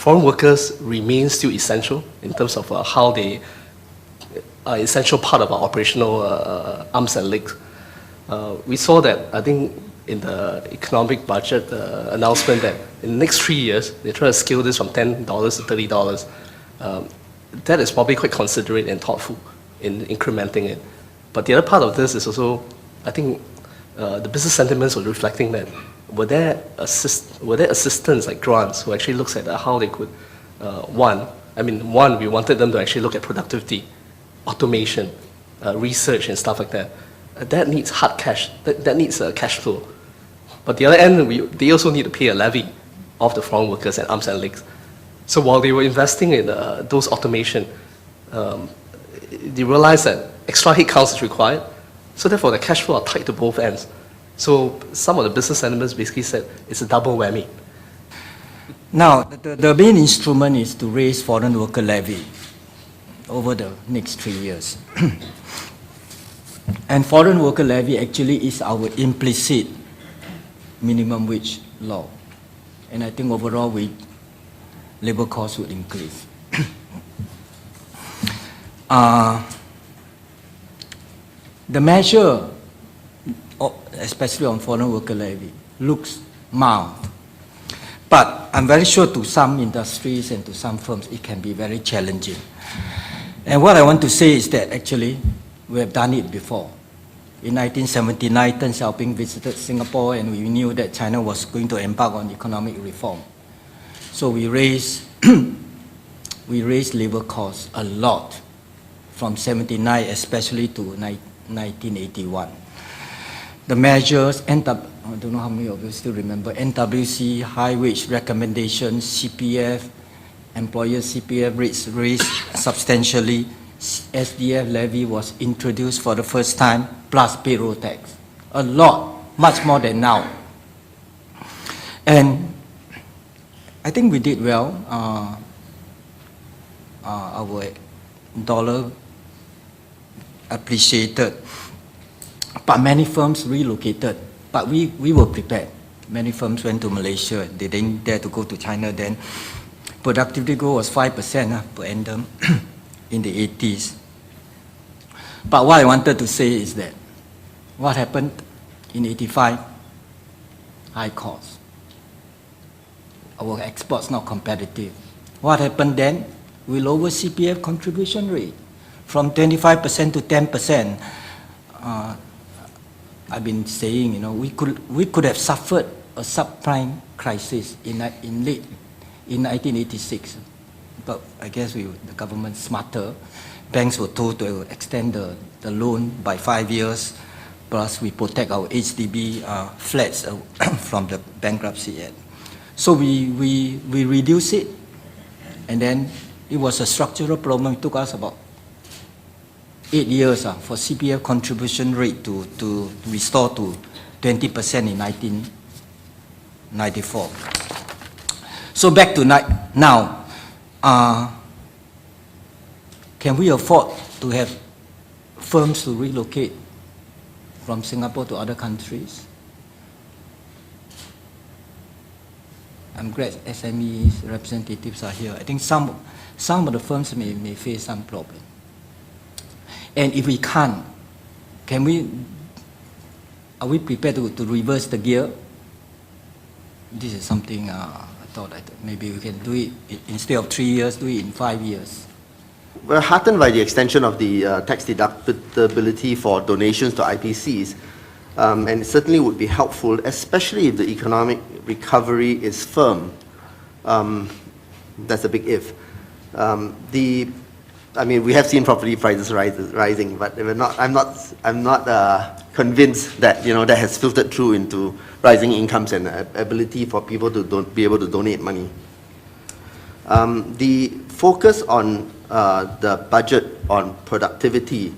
foreign workers remain still essential in terms of how they are an essential part of our operational arms and legs. We saw that, I think, in the economic budget announcement that in the next 3 years, they try to scale this from $10 to $30. That is probably quite considerate and thoughtful in incrementing it. But the other part of this is also, I think, the business sentiments were reflecting that were there assistants like grants who actually looks at how they could, one, we wanted them to actually look at productivity, automation, research and stuff like that. That needs hard cash, that needs cash flow. But the other end, they also need to pay a levy of the foreign workers and arms and legs. So while they were investing in those automation, they realized that extra headcount is required. So therefore, the cash flow are tied to both ends. So some of the business sentiments basically said it's a double whammy. Now, the main instrument is to raise foreign worker levy over the next 3 years. And foreign worker levy actually is our implicit minimum wage law. And I think overall, labor costs would increase. The measure, especially on foreign worker levy, looks mild. But I'm very sure to some industries and to some firms, it can be very challenging. And what I want to say is that actually, we have done it before. In 1979, Deng Xiaoping visited Singapore and we knew that China was going to embark on economic reform. So we raised labor costs a lot from 79 especially to 1981. The measures, I don't know how many of you still remember, NWC, high wage recommendations, CPF, employer CPF rates raised substantially, SDF levy was introduced for the first time, plus payroll tax. A lot, much more than now. And I think we did well. Our dollar appreciated, but many firms relocated. But we were prepared. Many firms went to Malaysia. They didn't dare to go to China then. Productivity growth was 5% per annum in the 80s. But what I wanted to say is that what happened in 85? High cost. Our exports not competitive. What happened then? We lowered CPF contribution rate from 25% to 10%. I've been saying, we could have suffered a subprime crisis in 1986. But I guess the government's smarter. Banks were told to extend the loan by 5 years, plus we protect our HDB flats from the bankruptcy act. So we reduced it, and then it was a structural problem. It took us about 8 years for CPF contribution rate to restore to 20% in 1994. So back to now. Can we afford to have firms to relocate from Singapore to other countries? I'm glad SMEs representatives are here. I think some of the firms may face some problem. And if we can't, are we prepared to reverse the gear? This is something I thought maybe we can do it instead of 3 years, do it in 5 years. We're heartened by the extension of the tax deductibility for donations to IPCs, and it certainly would be helpful, especially if the economic recovery is firm. That's a big if. We have seen property prices rising, but I'm not convinced that that has filtered through into rising incomes and ability for people to be able to donate money. The focus on the budget on productivity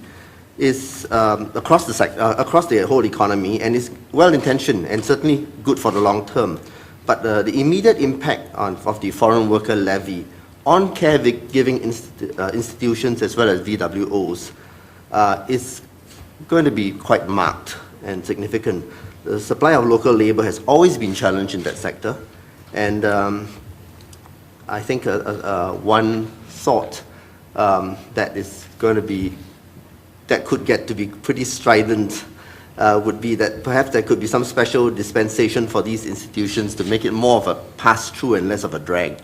is across the whole economy, and is well-intentioned and certainly good for the long term. But the immediate impact of the foreign worker levy on caregiving institutions as well as VWOs is going to be quite marked and significant. The supply of local labor has always been challenged in that sector, and I think one thought that is going to be, that could get to be pretty strident would be that perhaps there could be some special dispensation for these institutions to make it more of a pass-through and less of a drag.